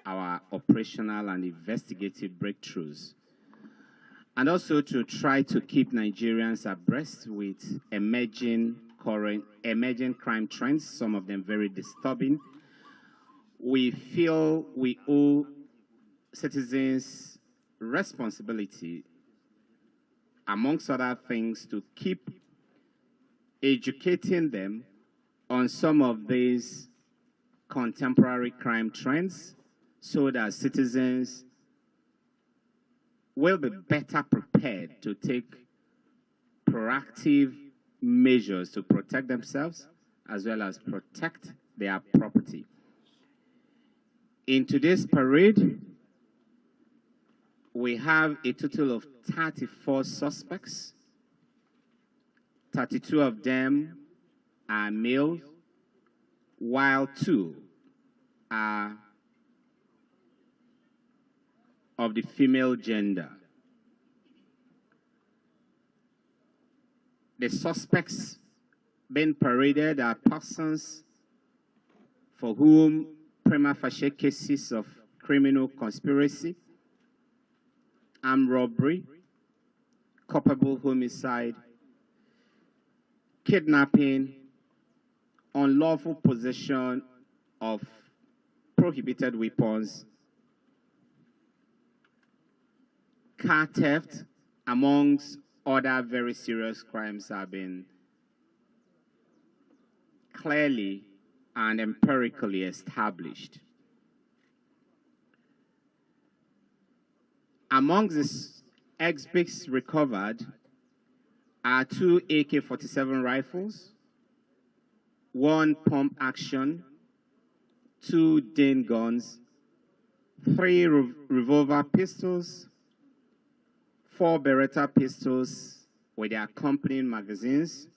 our operational and investigative breakthroughs, and also to try to keep Nigerians abreast with emerging crime trends, some of them very disturbing. We feel we owe citizens responsibility, amongst other things, to keep educating them on some of these contemporary crime trends so that citizens will be better prepared to take proactive measures to protect themselves as well as protect their property. In today's parade, we have a total of 34 suspects. 32 of them are males, while 2 are of the female gender. The suspects being paraded are persons for whom prima facie cases of criminal conspiracy, armed robbery, culpable homicide, kidnapping, unlawful possession of prohibited weapons, car theft, amongst other very serious crimes, have been clearly and empirically established. Amongst the exhibits recovered are 2 AK-47 rifles, 1 pump action, 2 Dane guns, 3 revolver pistols, 4 Beretta pistols with their accompanying magazines,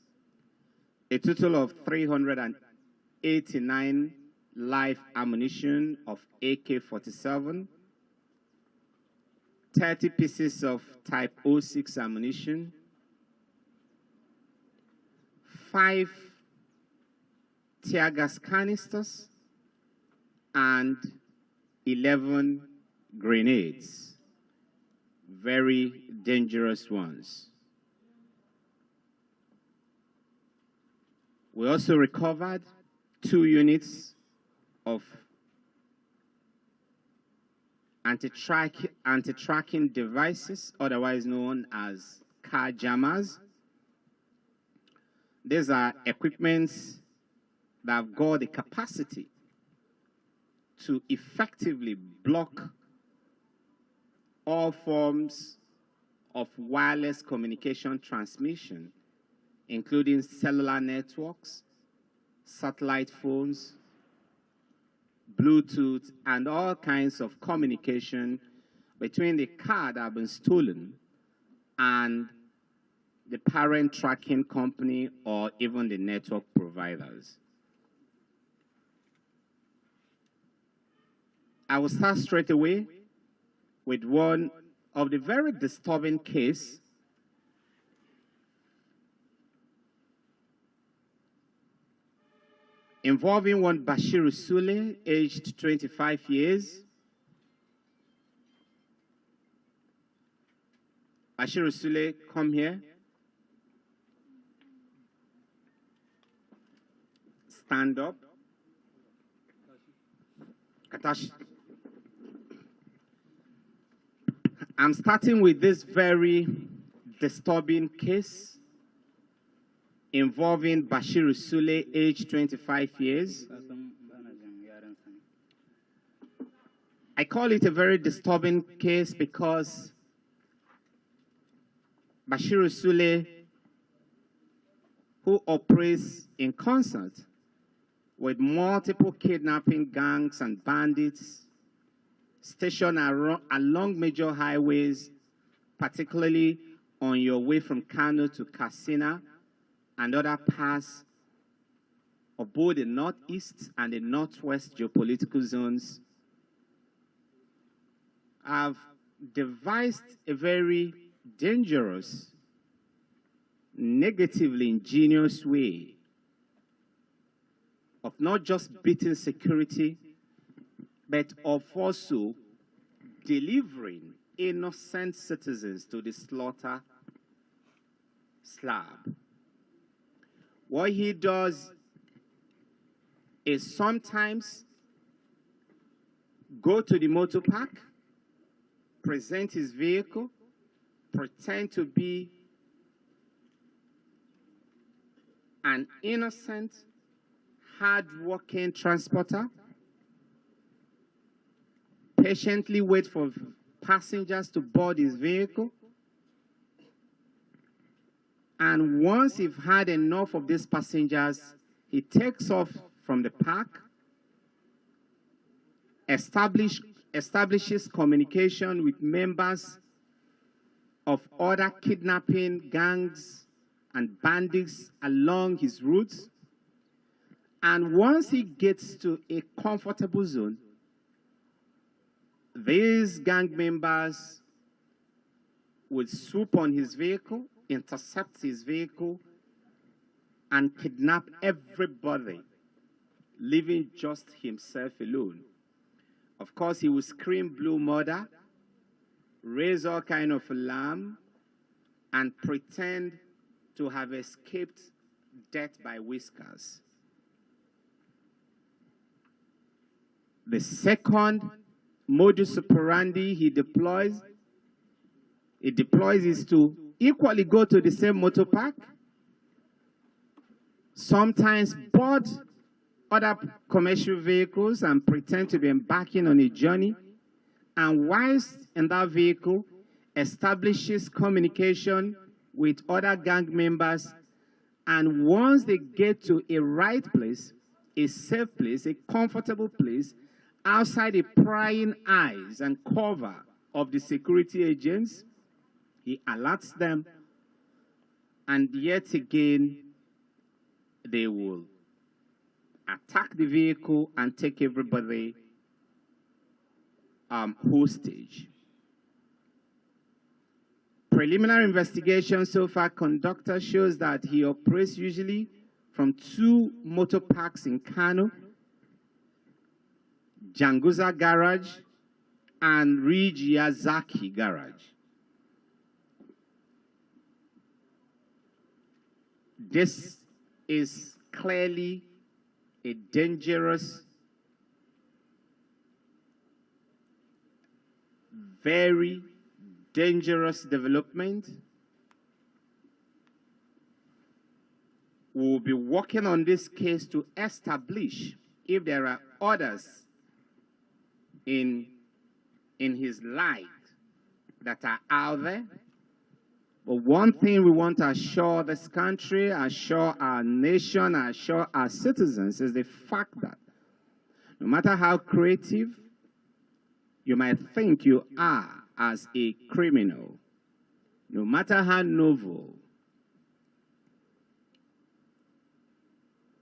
a total of 389 live ammunition of AK-47, 30 pieces of Type 06 ammunition, 5 tear gas canisters, and 11 grenades, very dangerous ones. We also recovered 2 units of anti-tracking devices, otherwise known as car jammers. These are equipments that have got the capacity to effectively block all forms of wireless communication transmission, including cellular networks, satellite phones, Bluetooth, and all kinds of communication between the car that have been stolen and the parent tracking company or even the network providers. I will start straight away with one of the very disturbing case involving one Bashiru Sule, aged 25 years. Bashiru Sule, come here. Stand up. Katashi. I'm starting with this very disturbing case involving Bashiru Sule, age 25 years. I call it a very disturbing case because Bashiru Sule, who operates in concert with multiple kidnapping gangs and bandits stationed along major highways, particularly on your way from Kano to Katsina and other parts of both the northeast and the northwest geopolitical zones, have devised a very dangerous, negatively ingenious way of not just beating security, but of also delivering innocent citizens to the slaughter slab. What he does is sometimes go to the motor park, present his vehicle, pretend to be an innocent, hard-working transporter, patiently wait for passengers to board his vehicle, and once he's had enough of these passengers, he takes off from the park, establishes communication with members of other kidnapping gangs and bandits along his routes. And once he gets to a comfortable zone, these gang members will swoop on his vehicle, intercept his vehicle, and kidnap everybody, leaving just himself alone. Of course, he will scream blue murder, raise all kind of alarm, and pretend to have escaped death by whiskers. The second modus operandi he deploys is to equally go to the same motor park, sometimes board other commercial vehicles and pretend to be embarking on a journey, and whilst in that vehicle, establishes communication with other gang members, and once they get to a right place, a safe place, a comfortable place, outside the prying eyes and cover of the security agents, he alerts them, and yet again, they will attack the vehicle and take everybody hostage. Preliminary investigation so far conducted shows that he operates usually from 2 motor parks in Kano, Janguza Garage and Rijiyazaki Garage. This is clearly a dangerous, very dangerous development. We will be working on this case to establish if there are others in his light that are out there. But one thing we want to assure this country, assure our nation, assure our citizens is the fact that no matter how creative you might think you are as a criminal, no matter how novel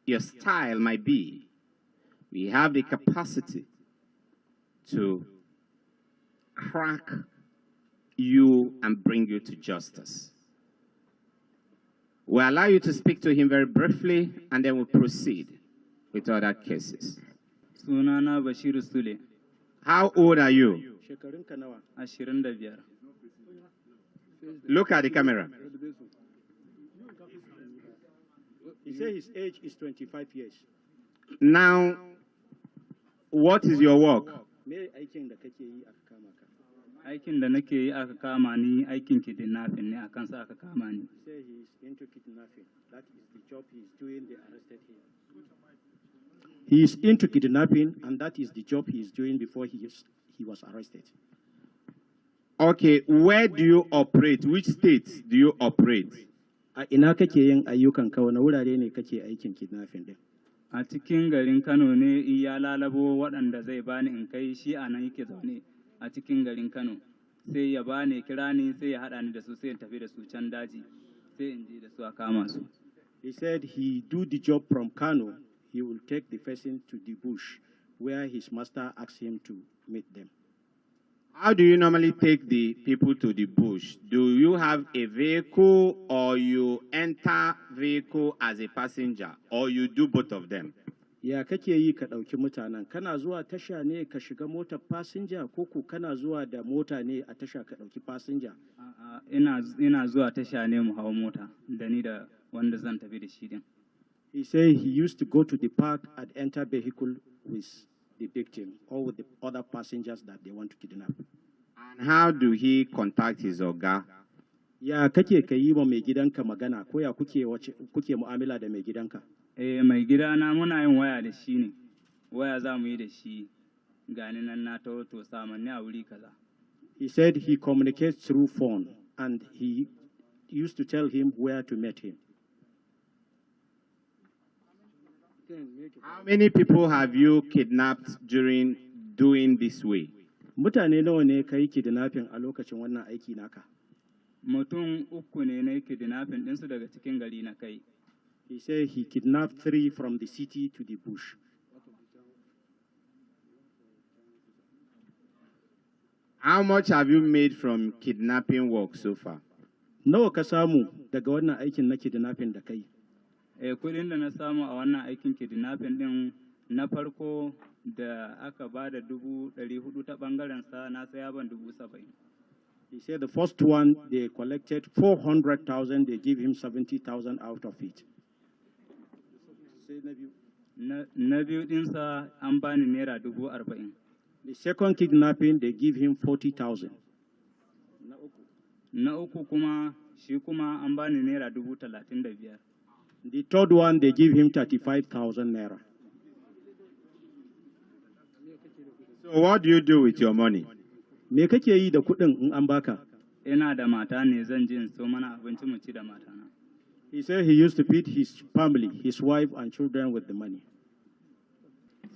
your style might be, we have the capacity to crack you and bring you to justice. We'll allow you to speak to him very briefly, and then we'll proceed with other cases. Sunana Bashiru Sule. How old are you? 25. Look at the camera. He said his age is 25 years. Now, what is your work? Aikin da nake yi aka kama ni, aikin kidnapping ne, akan sa aka kama ni. He said he is into kidnapping. That is the job he is doing. They arrested him. He is into kidnapping, and that is the job he is doing before he was arrested. Okay, where do you operate? Which states do you operate? Ina kake yin ayyukan ka, wani wurare ne kake aikin kidnapping din? A cikin garin Kano ne, ya lalabo waɗanda zai bani in kai, shi a nan yake zaune a cikin garin Kano. Sai ya bani, kira ni, sai ya haɗa ni da su, sai in tafi da su can daji, sai in je da su a kama su. He said he do the job from Kano. He will take the person to the bush where his master asks him to meet them. How do you normally take the people to the bush? Do you have a vehicle, or you enter vehicle as a passenger, or you do both of them? Ya kake yi ka ɗauki mutanen? Kana zuwa tasha ne ka shiga motar fasinja ko ku kana zuwa da mota ne a tasha ka ɗauki fasinja? A'a, ina zuwa tasha ne mu hau mota da ni da wanda zan tafi da shi din. He said he used to go to the park and enter vehicle with the victim or with the other passengers that they want to kidnap. And how do he contact his oga? Ya kake ka yi wa mai gidanka magana ko ya kuke mu'amala da mai gidanka? Mai gidana muna yin waya da shi ne, waya za mu yi da shi gani nan na to samanni a wuri kaza. He said he communicates through phone and he used to tell him where to meet him. How many people have you kidnapped during doing this way? Mutane nawa ne ka yi kidnapping a lokacin wannan aiki naka? Mutum uku ne na kidnapping ɗinsu daga cikin gari na kai. He said he kidnapped 3 from the city to the bush. How much have you made from kidnapping work so far? Nawa ka samu daga wannan aikin na kidnapping da kai? Kuɗin da na samu a wannan aikin kidnapping ɗin na farko da aka ba da 400 ta ɓangaren sa na saya ban 70,000. He said the first one they collected 400,000, they give him 70,000 out of it. Na biyu ɗinsa an bani naira 40,000. The second kidnapping they give him 40,000. Na uku kuma shi kuma an bani naira 35,000. The third one they give him 35,000 naira. So what do you do with your money? Me kake yi da kuɗin in an baka? Ina da mata ne zan je in so mana abinci mu ci da matana. He said he used to feed his family, his wife and children with the money.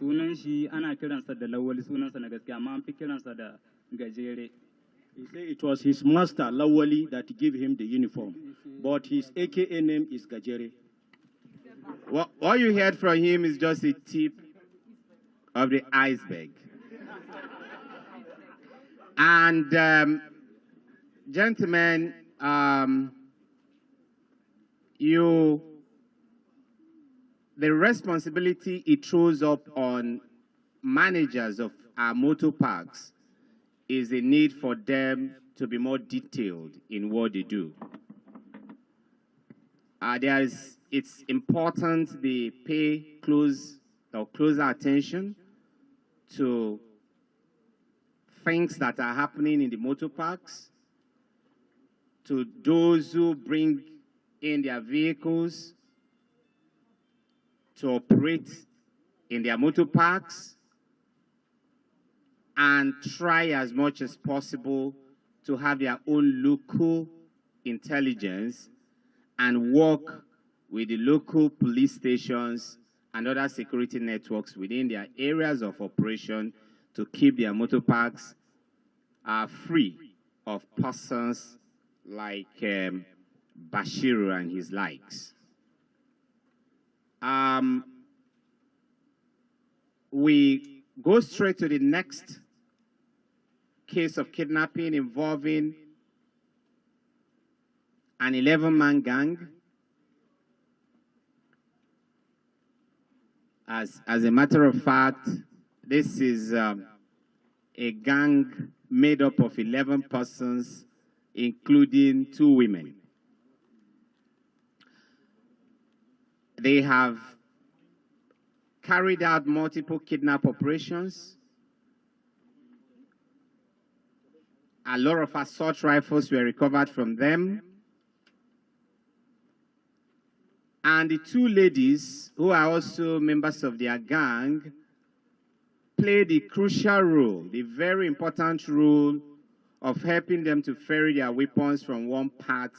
Sunan shi ana kiransa da Lawali, sunansa na gaskiya amma an fi kiransa da Gajere. He said it was his master Lawali that gave him the uniform, but his AKA name is Gajere. What you heard from him is just a tip of the iceberg. And gentlemen, the responsibility it throws up on managers of our motor parks is a need for them to be more detailed in what they do. It's important they pay closer attention to things that are happening in the motor parks, to those who bring in their vehicles to operate in their motor parks, and try as much as possible to have their own local intelligence and work with the local police stations and other security networks within their areas of operation to keep their motor parks free of persons like Bashiru and his likes. We go straight to the next case of kidnapping involving an 11-man gang. As a matter of fact, this is a gang made up of 11 persons, including 2 women. They have carried out multiple kidnap operations. A lot of assault rifles were recovered from them. And the 2 ladies, who are also members of their gang, played the crucial role, the very important role of helping them to ferry their weapons from one part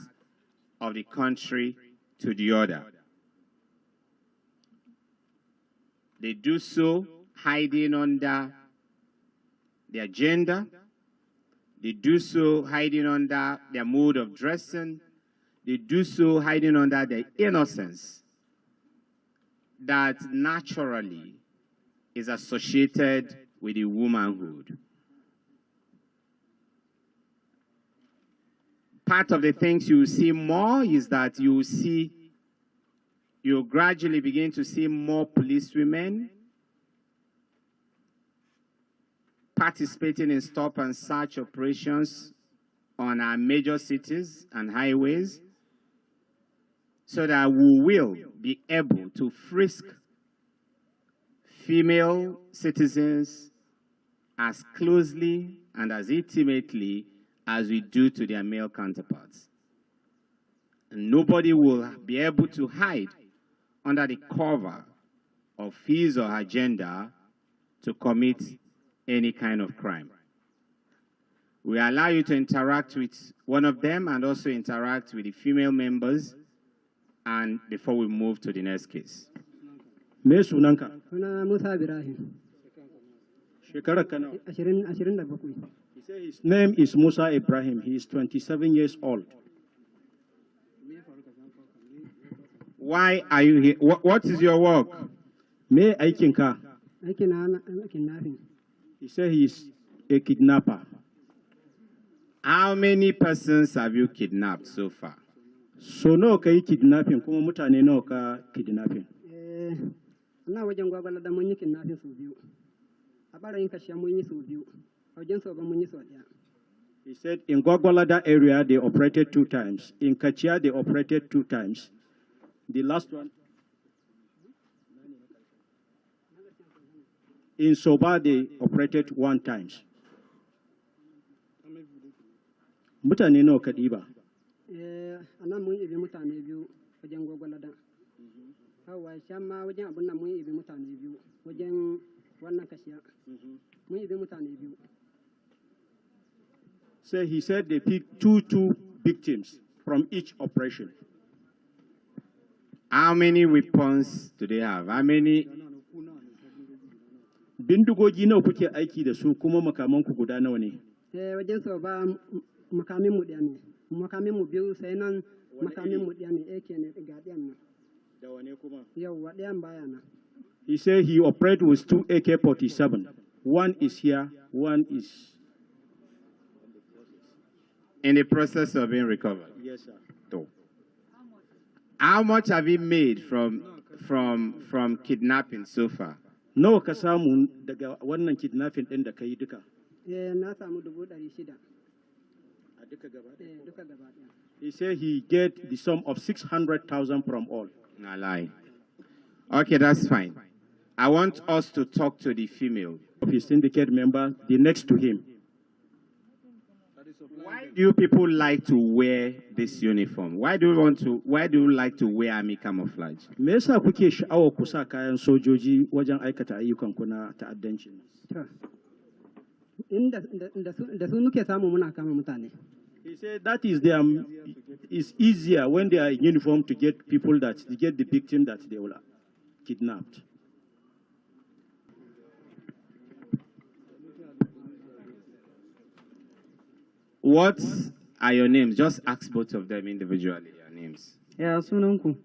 of the country to the other. They do so hiding under their gender. They do so hiding under their mode of dressing. They do so hiding under their innocence that naturally is associated with the womanhood. Part of the things you will see more is that you will see you'll gradually begin to see more policewomen participating in stop and search operations on our major cities and highways, so that we will be able to frisk female citizens as closely and as intimately as we do to their male counterparts. And nobody will be able to hide under the cover of his or her gender to commit any kind of crime. We allow you to interact with one of them and also interact with the female members, and before we move to the next case. Me sunanka? Suna Musa Ibrahim. Shekara kana? 27. He said his name is Musa Ibrahim. He is 27 years old. Why are you here? What is your work? Me aikinka? Aikin na kidnapping. He said he is a kidnapper. How many persons have you kidnapped so far? So nawa ka yi kidnapping kuma mutane nawa ka kidnapping? Na wajen gwagwala da mun yi kidnapping sau biyu. A ɓarayin kashiya mun yi sau biyu. A wajen soba mun yi sau ɗaya. He said in Gwagwalada area they operated 2 times. In Kachia they operated 2 times. The last one. In Soba they operated 1 time. Mutane nawa ka ɗiba? A nan mun ibi mutane biyu wajen gwagwalada. Hawa shamma wajen abin nan mun ibi mutane biyu wajen wannan kashiya. Mun ibi mutane biyu. So he said they picked two victims from each operation. How many weapons do they have? How many? Bindigogi nawa kuke aiki da su kuma makaman ku guda nawa ne? Wajen so ba makamin mu ɗaya ne. Makamin mu biyu sai nan makamin mu ɗaya ne ake ne ga ɗayan nan. Da wane kuma? Yawwa ɗayan baya nan. He said he operated with 2 AK-47. One is here, one is In the process of being recovered. yes, sir. So, how much have you made from kidnapping so far? Nawa ka samu daga wannan kidnapping ɗin da ka yi duka? Na samu 600,000. A duka gaba ɗaya? Duka gaba ɗaya. He said he get the sum of 600,000 from all. No lie. Okay, that's fine. I want us to talk to the female. Of his syndicate member, the next to him. Why do you people like to wear this uniform? Why do you like to wear army camouflage? Me yasa kuke sha'awar ku sa kayan sojoji wajen aikata ayyukan ku na ta'addanci? Da su muke samu muna kama mutane. He said that is it's easier when they are in uniform to get people to get the victim that they were kidnapped. What are your names? Just ask both of them individually, your names. Ya sunanku?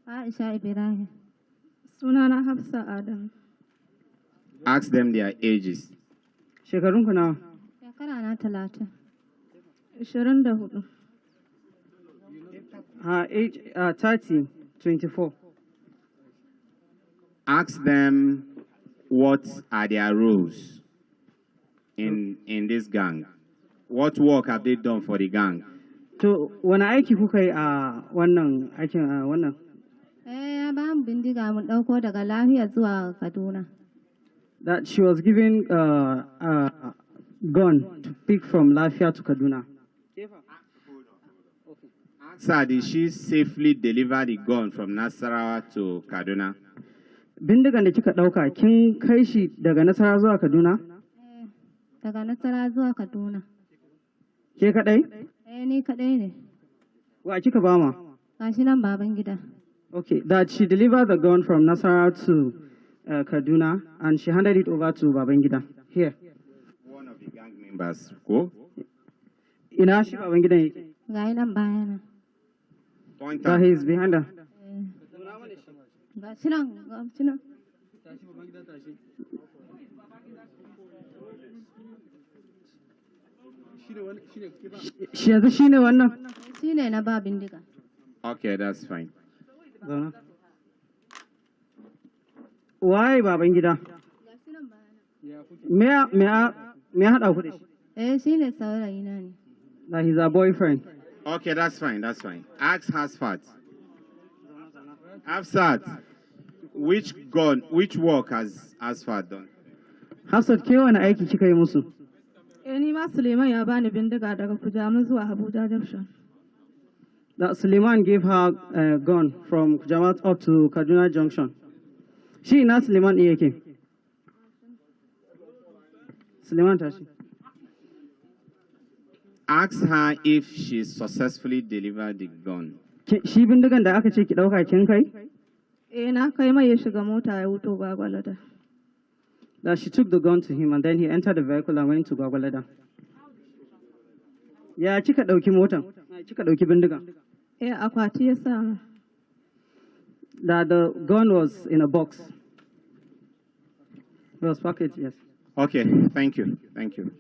Aisha Ibrahim. Sunana Hafsa Adam. Ask them their ages. Shekarunku nawa? Shekara na 30. 24. Age 30, 24. Ask them what are their roles in this gang. What work have they done for the gang? To wani aiki kuka yi a wannan aikin a wannan? Ya ba mu bindiga mun dauko daga lafiya zuwa Kaduna. That she was given a gun to pick from Lafia to Kaduna. Sir, did she safely deliver the gun from Nasarawa to Kaduna? Bindigan da kika dauka kin kai shi daga Nasarawa zuwa Kaduna? Daga Nasarawa zuwa Kaduna. Ke kadai? Ni kadai ne. Wa kika ba ma? Gashi nan baban gida. Okay, that she delivered the gun from Nasarawa to Kaduna and she handed it over to Babangida. Here. One of the gang members. Go. Ina shi Babangida yake? Ga nan bayana. Point He out. is behind her. Gashi nan. Shi yanzu shine wannan? Shine na ba bindiga. Okay, that's fine. Zauna. Why Babangida? Me haɗa ku da shi. Shi ne saurayina ne. That he's a boyfriend. Okay, that's fine, that's fine. Ask Hafsat. Hafsat, which work has Hafsat done? Hafsat, ke wani aiki kika yi musu? Ni ma Suleiman ya bani bindiga daga Kujama zuwa Abuja Junction. That Suleiman gave her a gun from Kujamat up to Kaduna Junction. Shi ina Suleiman ɗin yake? Suleiman tashi. Ask her if she successfully delivered the gun. Shi bindigan da aka ce ki ɗauka kin kai? Na kai mai ya shiga mota ya wuto Gwagwalada. That she took the gun to him and then he entered the vehicle and went to Gwagwalada. Ya kika ɗauki motan? Kika ɗauki bindigan? Akwati ya sa. That the gun was in a box. It was packaged, yes. Okay, thank you. Thank you.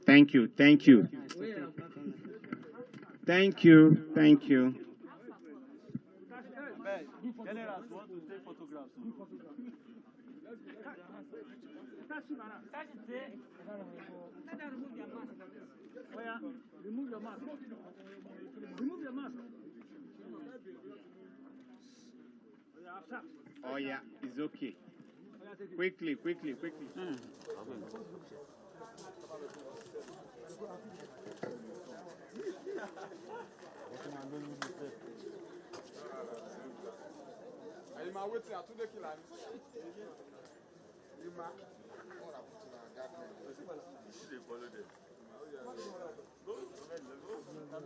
Thank you. Thank you. Thank you. Thank you. Oh yeah, it's okay. Quickly.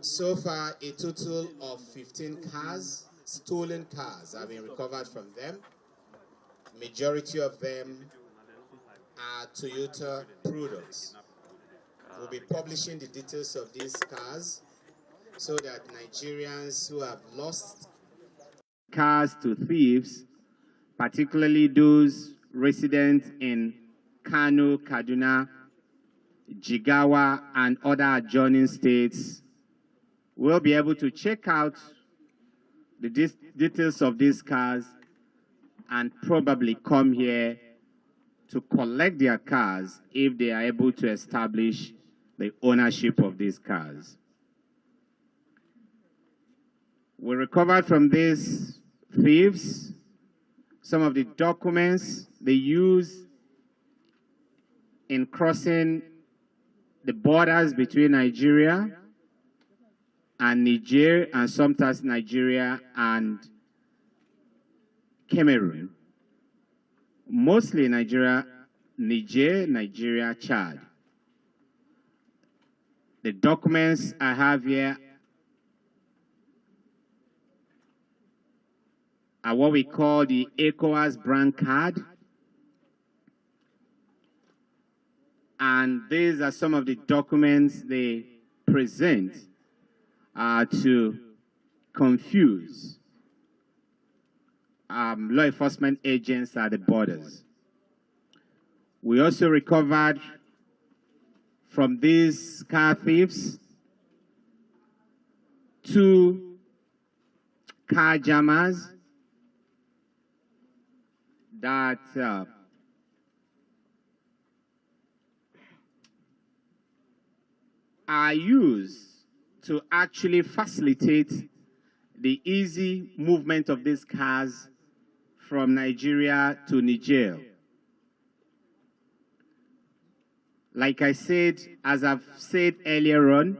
So far, a total of 15 cars, stolen cars, have been recovered from them. Majority of them are Toyota products. We'll be publishing the details of these cars so that Nigerians who have lost cars to thieves, particularly those residents in Kano, Kaduna, Jigawa, and other adjoining states, will be able to check out the details of these cars and probably come here to collect their cars if they are able to establish the ownership of these cars. We recovered from these thieves some of the documents they use in crossing the borders between Nigeria and Niger, and sometimes Nigeria and Cameroon. Mostly Nigeria, Chad. The documents I have here are what we call the ECOWAS brand card. And these are some of the documents they present to confuse law enforcement agents at the borders. We also recovered from these car thieves 2 car jammers that are used to actually facilitate the easy movement of these cars from Nigeria to Niger. Like I said, as I've said earlier on,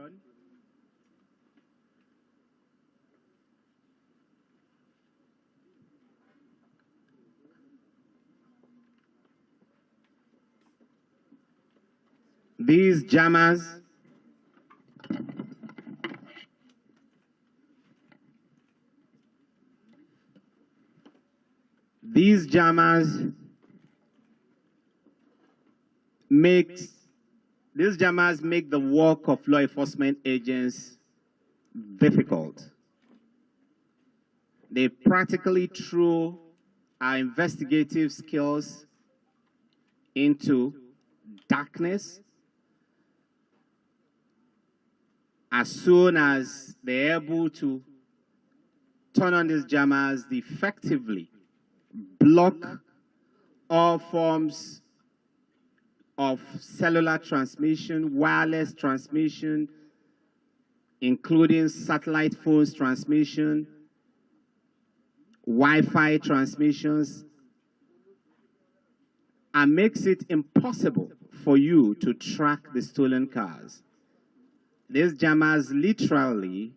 these jammers make the work of law enforcement agents difficult. They practically throw our investigative skills into darkness. As soon as they're able to turn on these jammers, they effectively block all forms of cellular transmission, wireless transmission, including satellite phones transmission, Wi-Fi transmissions, and makes it impossible for you to track the stolen cars. These jammers literally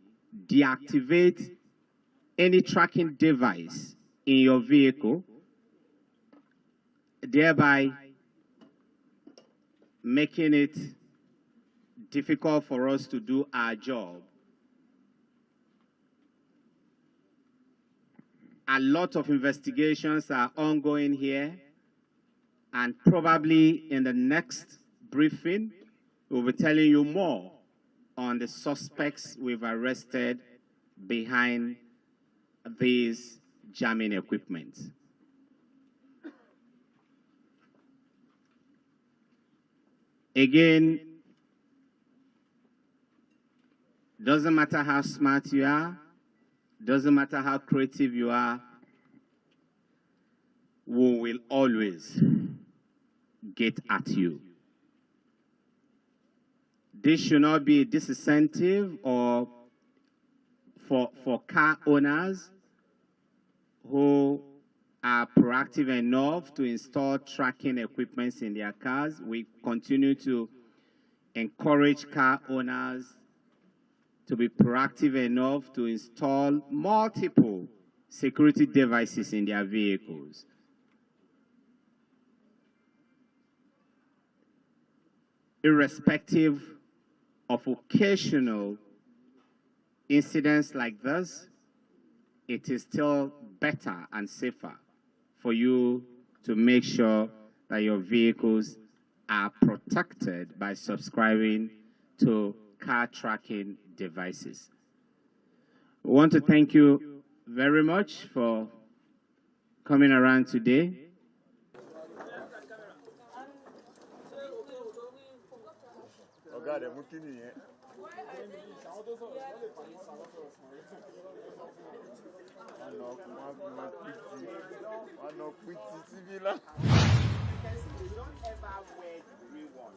deactivate any tracking device in your vehicle, thereby making it difficult for us to do our job. A lot of investigations are ongoing here, and probably in the next briefing, we'll be telling you more on the suspects we've arrested behind these jamming equipment. Again, doesn't matter how smart you are, doesn't matter how creative you are, we will always get at you. This should not be a disincentive or for car owners who are proactive enough to install tracking equipment in their cars. We continue to encourage car owners to be proactive enough to install multiple security devices in their vehicles. Irrespective of occasional incidents like this, it is still better and safer for you to make sure that your vehicles are protected by subscribing to car tracking devices. We want to thank you very much for coming around today. Don't ever wear the grey one.